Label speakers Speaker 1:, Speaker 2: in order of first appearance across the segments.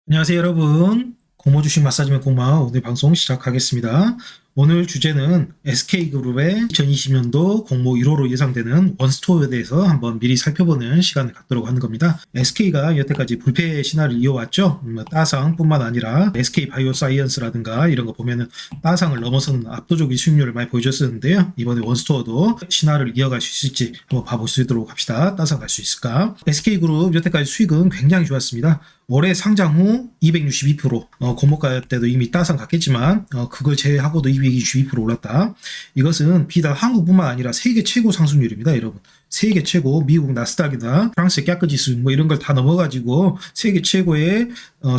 Speaker 1: 안녕하세요, 여러분. 공모 주식 마사지맨 공마 오늘 방송 시작하겠습니다. 오늘 주제는 SK그룹의 2020년도 공모 1호로 예상되는 원스토어에 대해서 한번 미리 살펴보는 시간을 갖도록 하는 겁니다. SK가 여태까지 불패 신화를 이어왔죠. 따상뿐만 아니라 SK 바이오사이언스라든가 이런 거 보면은 따상을 넘어서는 압도적인 수익률을 많이 보여줬었는데요. 이번에 원스토어도 신화를 이어갈 수 있을지 한번 봐보시도록 합시다. 따상 갈 수 있을까? SK그룹 여태까지 수익은 굉장히 좋았습니다. 올해 상장 후 262%, 고목가 때도 이미 따상 갔겠지만 그걸 제외하고도 262% 올랐다. 이것은 비단 한국뿐만 아니라 세계 최고 상승률입니다, 여러분. 세계 최고, 미국 나스닥이나 프랑스의 깨끗 지수 뭐 이런 걸 다 넘어가지고 세계 최고의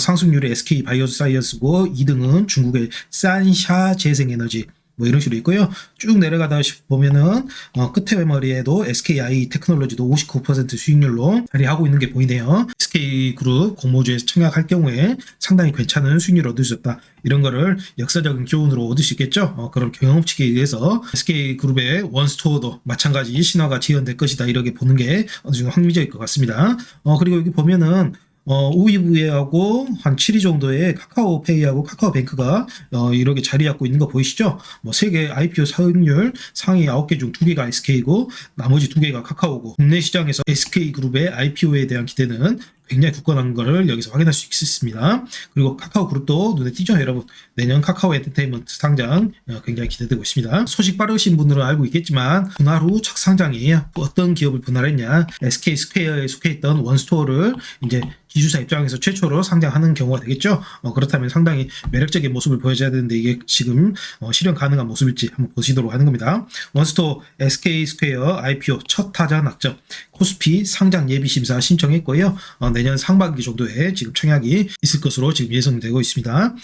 Speaker 1: 상승률의 SK 바이오사이언스고 2등은 중국의 산샤 재생에너지 뭐 이런 식으로 있고요. 쭉 내려가다 보면은 끝에 머리에도 SKI 테크놀로지도 59% 수익률로 자리하고 있는 게 보이네요. SK그룹 공모주에 청약할 경우에 상당히 괜찮은 수익률을 얻을 수 있다. 이런 거를 역사적인 교훈으로 얻을 수 있겠죠. 그런 경험치에 의해서 SK그룹의 원스토어도 마찬가지 신화가 지연될 것이다. 이렇게 보는 게 어느 정도 합리적일 것 같습니다. 그리고 여기 보면은 우이브에하고 한 7위 정도의 카카오페이하고 카카오뱅크가 이렇게 자리 잡고 있는 거 보이시죠? 뭐 세계 IPO 사업률 상위 9개 중 2개가 SK고 나머지 2개가 카카오고 국내 시장에서 SK그룹의 IPO에 대한 기대는 굉장히 굳건한 거를 여기서 확인할 수 있습니다. 그리고 카카오 그룹도 눈에 띄죠, 여러분. 내년 카카오 엔터테인먼트 상장 굉장히 기대되고 있습니다. 소식 빠르신 분들은 알고 있겠지만 분할 후 첫 상장이에요. 어떤 기업을 분할했냐? SK 스퀘어에 속해있던 원스토어를 이제 지주사 입장에서 최초로 상장하는 경우가 되겠죠. 그렇다면 상당히 매력적인 모습을 보여줘야 되는데 이게 지금 실현 가능한 모습일지 한번 보시도록 하는 겁니다. 원스토어 SK 스퀘어 IPO 첫 타자 낙점 코스피 상장 예비 심사 신청했고요. 내년 상반기 정도에 지금 청약이 있을 것으로 지금 예상되고 있습니다.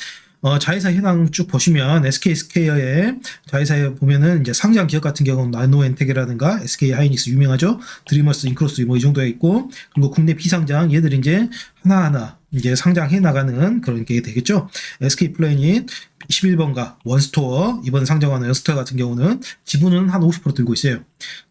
Speaker 1: 자회사 현황 쭉 보시면 SK 스퀘어의 자회사에 보면은 이제 상장 기업 같은 경우는 나노엔텍이라든가 SK 하이닉스 유명하죠. 드리머스 인크로스 뭐 이 정도에 있고 그리고 국내 비상장 얘들 이제 하나하나 이제 상장해 나가는 그런 게 되겠죠. SK 플래닛 11번가 원스토어 이번 상장하는 원스토어 같은 경우는 지분은 한 50% 들고 있어요.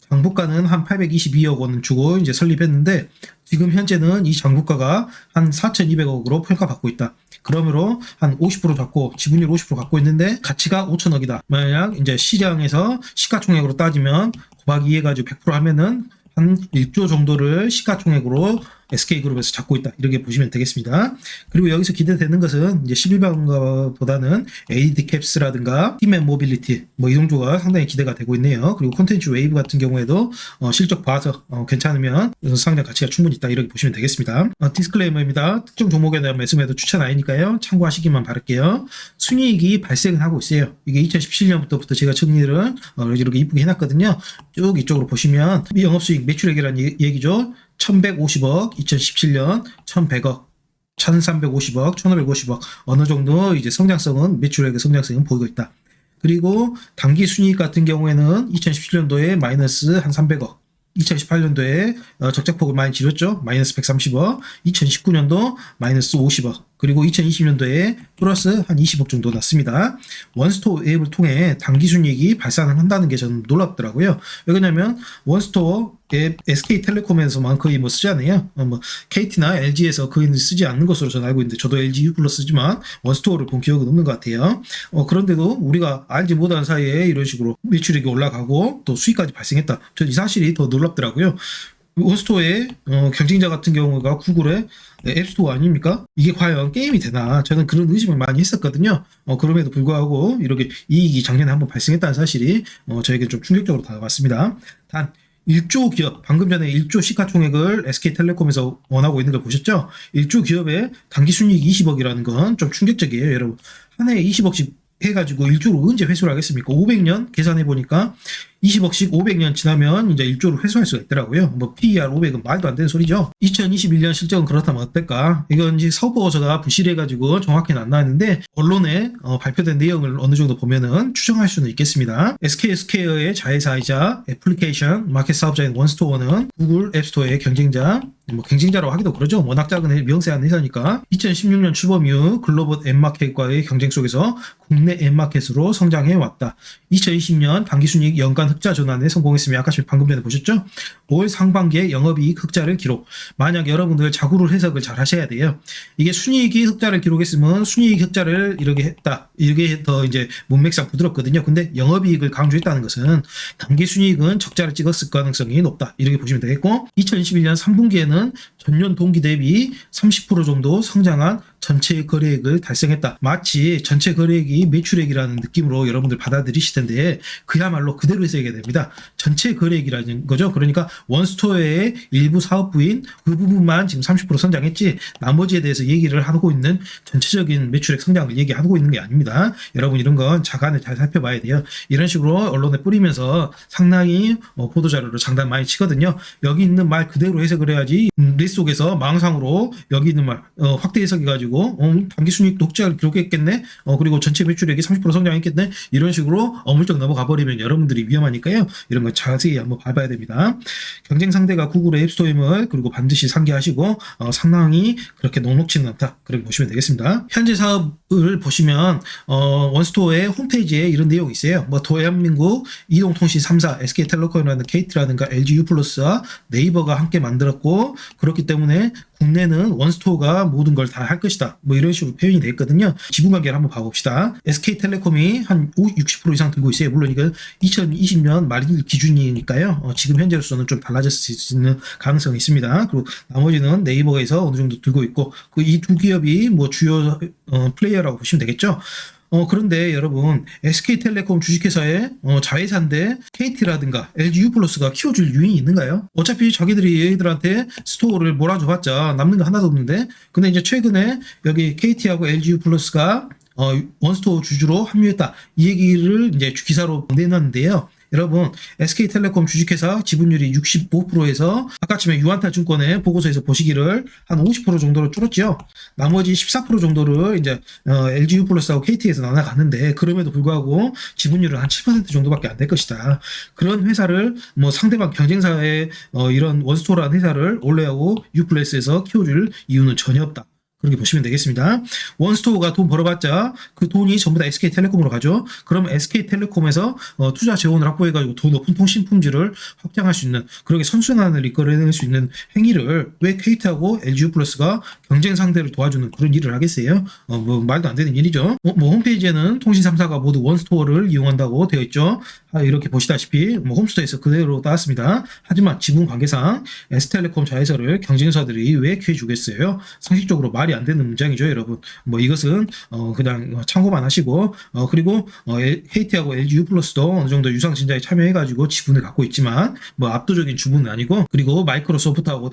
Speaker 1: 장부가는 한 822억 원 주고 이제 설립했는데 지금 현재는 이 장부가가 한 4,200억으로 평가받고 있다. 그러므로 한 50% 잡고 지분율 50% 갖고 있는데 가치가 5천억이다. 만약 이제 시장에서 시가총액으로 따지면 곱하기 해가지고 100% 하면은 한 1조 정도를 시가총액으로 SK그룹에서 잡고 있다. 이렇게 보시면 되겠습니다. 그리고 여기서 기대되는 것은 이제 11번가보다는 AD캡스라든가 팀앤 모빌리티 뭐 이 정도가 상당히 기대가 되고 있네요. 그리고 콘텐츠 웨이브 같은 경우에도 실적 봐서 괜찮으면 상장 가치가 충분히 있다. 이렇게 보시면 되겠습니다. 디스클레이머입니다. 특정 종목에 대한 매수매도 추천 아니니까요. 참고하시기만 바랄게요. 순이익이 발생은 하고 있어요. 이게 2017년부터 제가 정리를 이렇게 이쁘게 해놨거든요. 쭉 이쪽으로 보시면 영업수익 매출액이라는 얘기죠. 1150억, 2017년 1100억, 1350억, 1550억 어느 정도 이제 성장성은 매출액의 성장성은 보이고 있다. 그리고 당기 순이익 같은 경우에는 2017년도에 마이너스 한 300억, 2018년도에 적자폭을 많이 지렸죠. 마이너스 130억, 2019년도 마이너스 50억, 그리고 2020년도에 플러스 한 20억 정도 났습니다. 원스토어 앱을 통해 당기순이익이 발산을 한다는 게 저는 놀랍더라고요. 왜냐면 원스토어 앱 SK텔레콤에서만 거의 뭐 쓰지 않아요. 뭐 KT나 LG에서 거의 쓰지 않는 것으로 저는 알고 있는데 저도 LG U+ 쓰지만 원스토어를 본 기억은 없는 것 같아요. 그런데도 우리가 알지 못한 사이에 이런 식으로 매출액이 올라가고 또 수익까지 발생했다. 저는 이 사실이 더 놀랍더라고요. 원스토어의 경쟁자 같은 경우가 구글의 앱스토어 아닙니까? 이게 과연 게임이 되나? 저는 그런 의심을 많이 했었거든요. 그럼에도 불구하고 이렇게 이익이 작년에 한번 발생했다는 사실이 저에게 좀 충격적으로 다가왔습니다. 단 1조 기업, 방금 전에 1조 시가총액을 SK텔레콤에서 원하고 있는 걸 보셨죠? 1조 기업의 당기순이익 20억이라는 건 좀 충격적이에요, 여러분. 한 해에 20억씩 해가지고 1조로 언제 회수를 하겠습니까? 500년 계산해보니까 20억씩 500년 지나면 이제 1조로 회수할 수가 있더라고요. 뭐 PER 500은 말도 안 되는 소리죠. 2021년 실적은 그렇다면 어떨까? 이건 이제 서부어서가 부실해가지고 정확히는 안 나왔는데 언론에 발표된 내용을 어느 정도 보면은 추정할 수는 있겠습니다. SK 스퀘어의 자회사이자 애플리케이션 마켓 사업자인 원스토어는 구글 앱스토어의 경쟁자, 뭐 경쟁자라고 하기도 그러죠. 워낙 작은 명세한 회사니까 2016년 출범 이후 글로벌 앱마켓과의 경쟁 속에서 국내 앱마켓으로 성장해 왔다. 2020년 당기순이익 연간 흑자 전환에 성공했으며 아까 방금 전에 보셨죠? 올 상반기에 영업이익 흑자를 기록. 만약 여러분들 자구를 해석을 잘 하셔야 돼요. 이게 순이익이 흑자를 기록했으면 순이익 흑자를 이렇게 했다. 이게 더 이제 문맥상 부드럽거든요. 근데 영업이익을 강조했다는 것은 당기순이익은 적자를 찍었을 가능성이 높다. 이렇게 보시면 되겠고 2021년 3분기에는 전년 동기 대비 30% 정도 성장한 전체 거래액을 달성했다. 마치 전체 거래액이 매출액이라는 느낌으로 여러분들 받아들이실 텐데 그야말로 그대로 해석해야 됩니다. 전체 거래액이라는 거죠. 그러니까 원스토어의 일부 사업부인 그 부분만 지금 30% 성장했지 나머지에 대해서 얘기를 하고 있는 전체적인 매출액 성장을 얘기하고 있는 게 아닙니다. 여러분 이런 건 자간을 잘 살펴봐야 돼요. 이런 식으로 언론에 뿌리면서 상당히 보도자료로 장단 많이 치거든요. 여기 있는 말 그대로 해석을 해야지 뇌 속에서 망상으로 여기 있는 말 확대 해석해가지고 당기순이익도 흑자를 기록했겠네. 그리고 전체 매출액이 30% 성장했겠네. 이런 식으로 어물쩍 넘어가 버리면 여러분들이 위험하니까요. 이런 거 자세히 한번 봐봐야 됩니다. 경쟁 상대가 구글의 앱스토어임을 그리고 반드시 상기하시고 상당히 그렇게 녹록지는 않다. 그렇게 보시면 되겠습니다. 현재 사업을 보시면 원스토어의 홈페이지에 이런 내용이 있어요. 뭐 대한민국 이동통신 3사, SK텔레콤이라는 KT라든가 LGU 플러스와 네이버가 함께 만들었고 그렇기 때문에 국내는 원스토어가 모든 걸 다 할 것이다. 뭐 이런 식으로 표현이 되어 있거든요. 지분관계를 한번 봐봅시다. SK텔레콤이 한 60% 이상 들고 있어요. 물론 이건 2020년 말일 기준이니까요. 지금 현재로서는 좀 달라졌을 수 있는 가능성이 있습니다. 그리고 나머지는 네이버에서 어느 정도 들고 있고 이 두 기업이 뭐 주요 플레이어라고 보시면 되겠죠. 그런데 여러분 SK텔레콤 주식회사의 자회사인데 KT라든가 LGU 플러스가 키워줄 유인이 있는가요? 어차피 자기들이 얘들한테 스토어를 몰아줘봤자 남는 거 하나도 없는데 근데 이제 최근에 여기 KT하고 LGU 플러스가 원스토어 주주로 합류했다. 이 얘기를 이제 기사로 내놨는데요. 여러분 SK텔레콤 주식회사 지분율이 65%에서 아까쯤에 유한타증권의 보고서에서 보시기를 한 50% 정도로 줄었죠. 나머지 14% 정도를 이제 LGU 플러스하고 KT에서 나눠갔는데 그럼에도 불구하고 지분율은 한 7% 정도밖에 안 될 것이다. 그런 회사를 뭐 상대방 경쟁사의 이런 원스토어라는 회사를 올레하고 유플러스에서 키워줄 이유는 전혀 없다. 그렇게 보시면 되겠습니다. 원스토어가 돈 벌어봤자 그 돈이 전부 다 SK텔레콤으로 가죠. 그러면 SK텔레콤에서 투자 재원을 확보해가지고 더 높은 통신 품질을 확장할 수 있는 그렇게 선순환을 이끌어낼 수 있는 행위를 왜 KT하고 LGU 플러스가 경쟁 상대를 도와주는 그런 일을 하겠어요? 뭐 말도 안 되는 일이죠. 뭐 홈페이지에는 통신 3사가 모두 원스토어를 이용한다고 되어 있죠. 이렇게 보시다시피 뭐 홈스토어에서 그대로 따왔습니다. 하지만 지분 관계상 S텔레콤 자회사를 경쟁사들이 왜 키워주겠어요? 상식적으로 말이 안 되는 문장이죠, 여러분. 뭐 이것은 그냥 참고만 하시고 그리고 KT하고 LGU 플러스도 어느 정도 유상증자에 참여해가지고 지분을 갖고 있지만 뭐 압도적인 주분은 아니고 그리고 마이크로소프트하고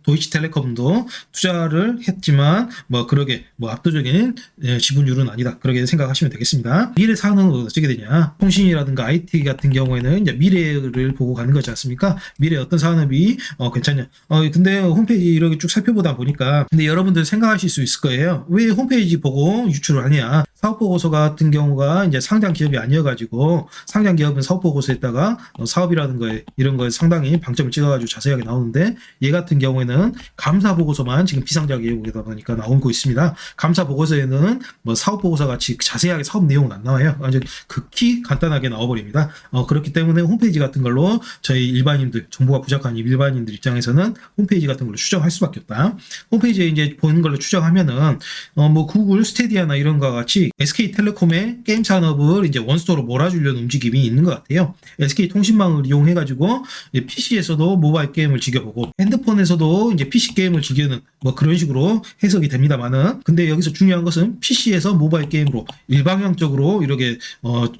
Speaker 1: 도이치텔레콤도 투자를 했지만 뭐 그러게 뭐 압도적인 지분율은 아니다. 그렇게 생각하시면 되겠습니다. 미래 산업은 어떻게 되냐? 통신이라든가 IT 같은 경우에는 이제 미래를 보고 가는 거지 않습니까? 미래 어떤 산업이 괜찮냐? 근데 홈페이지 이렇게 쭉 살펴보다 보니까 근데 여러분들 생각하실 수 있을 거예요. 왜 홈페이지 보고 유출을 하냐? 사업보고서 같은 경우가 이제 상장 기업이 아니어가지고 상장 기업은 사업보고서에다가 사업이라는 거에 이런 거에 상당히 방점을 찍어가지고 자세하게 나오는데 얘 같은 경우에는 감사보고서만 지금 비상장 기업이다 보니까 나오고 있습니다. 감사보고서에는 뭐 사업보고서 같이 자세하게 사업 내용은 안 나와요. 아주 극히 간단하게 나와버립니다. 그렇기 때문에 홈페이지 같은 걸로 저희 일반인들 정보가 부족한 일반인들 입장에서는 홈페이지 같은 걸로 추정할 수밖에 없다. 홈페이지에 이제 보는 걸로 추정하면은 뭐 구글 스테디아나 이런 거와 같이 SK텔레콤의 게임 산업을 이제 원스토어로 몰아주려는 움직임이 있는 것 같아요. SK통신망을 이용해가지고 PC에서도 모바일 게임을 즐겨보고 핸드폰에서도 이제 PC 게임을 즐기는 뭐 그런 식으로 해석이 됩니다만은 근데 여기서 중요한 것은 PC에서 모바일 게임으로 일방향적으로 이렇게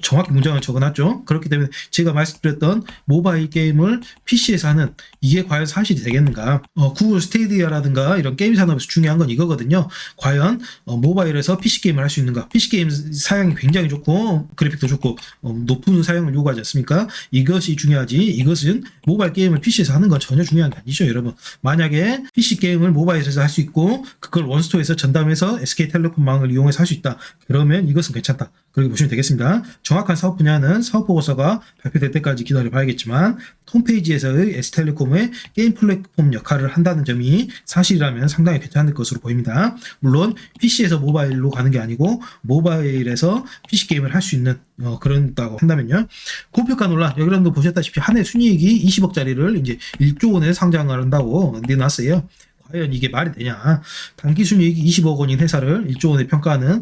Speaker 1: 정확히 문장을 적어놨죠. 그렇기 때문에 제가 말씀드렸던 모바일 게임을 PC에서 하는 이게 과연 사실이 되겠는가? 구글 스테디아라든가 이런 게임 산업에서 중요한 건 이거거든요. 과연 모바일에서 PC 게임을 할 수 있는가? PC 게임 사양이 굉장히 좋고 그래픽도 좋고 높은 사양을 요구하지 않습니까? 이것이 중요하지. 이것은 모바일 게임을 PC에서 하는 건 전혀 중요한 게 아니죠, 여러분. 만약에 PC 게임을 모바일에서 모바일에서 할 수 있고 그걸 원스토어에서 전담해서 SK텔레콤망을 이용해서 할 수 있다. 그러면 이것은 괜찮다. 그렇게 보시면 되겠습니다. 정확한 사업 분야는 사업 보고서가 발표될 때까지 기다려 봐야겠지만 홈페이지에서의 S텔레콤의 게임 플랫폼 역할을 한다는 점이 사실이라면 상당히 괜찮을 것으로 보입니다. 물론 PC에서 모바일로 가는 게 아니고 모바일에서 PC 게임을 할 수 있는 그런다고 한다면요. 고평가 논란 여러분도 보셨다시피 한 해 순이익이 20억짜리를 이제 1조 원에 상장을 한다고 내놨어요. 과연 이게 말이 되냐. 단기 순이익이 20억 원인 회사를 1조 원에 평가하는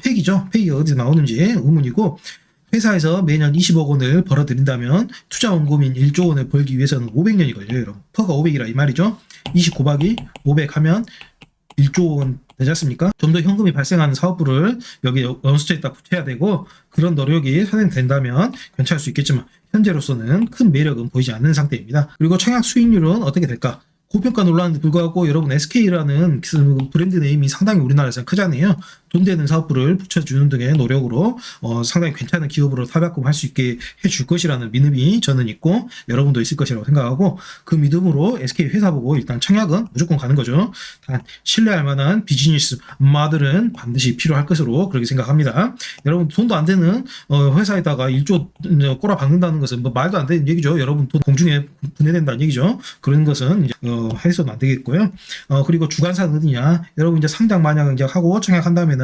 Speaker 1: 팩이죠. 팩이 어디서 나오는지 의문이고 회사에서 매년 20억 원을 벌어들인다면 투자 원금인 1조 원을 벌기 위해서는 500년이 걸려요. 여러분. 퍼가 500이라 이 말이죠. 20 곱하기 500 하면 1조 원 되지 않습니까? 좀 더 현금이 발생하는 사업부를 여기 원스토어에다 붙여야 되고 그런 노력이 선행된다면 괜찮을 수 있겠지만 현재로서는 큰 매력은 보이지 않는 상태입니다. 그리고 청약 수익률은 어떻게 될까? 고평가 논란에도 불구하고 여러분 SK라는 브랜드 네임이 상당히 우리나라에서 크잖아요. 돈 되는 사업부를 붙여주는 등의 노력으로 상당히 괜찮은 기업으로 타박금할 수 있게 해줄 것이라는 믿음이 저는 있고 여러분도 있을 것이라고 생각하고 그 믿음으로 SK 회사 보고 일단 청약은 무조건 가는 거죠. 단 신뢰할 만한 비즈니스 모델은 반드시 필요할 것으로 그렇게 생각합니다. 여러분 돈도 안 되는 회사에다가 1조 꼬라 박는다는 것은 뭐 말도 안 되는 얘기죠. 여러분 돈 공중에 분해된다는 얘기죠. 그런 것은 이제 해서는 안 되겠고요. 그리고 주관사는 어디냐? 여러분 이제 상장 만약 이제 하고 청약한다면은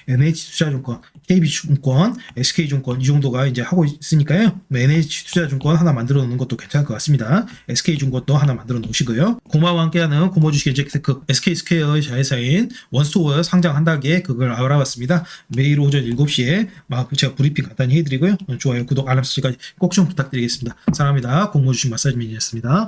Speaker 1: NH투자증권, KB증권, SK증권 이 정도가 이제 하고 있으니까요. NH투자증권 하나 만들어 놓는 것도 괜찮을 것 같습니다. SK증권도 하나 만들어 놓으시고요. 고마와 함께하는 고모주식 엑제테크 SK스퀘어의 자회사인 원스토어 상장한다기에 그걸 알아봤습니다. 매일 오전 7시에 제가 브리핑 간단히 해드리고요. 좋아요, 구독, 알람 설정까지 꼭 좀 부탁드리겠습니다. 사랑합니다. 공모주식 마사지맨이었습니다.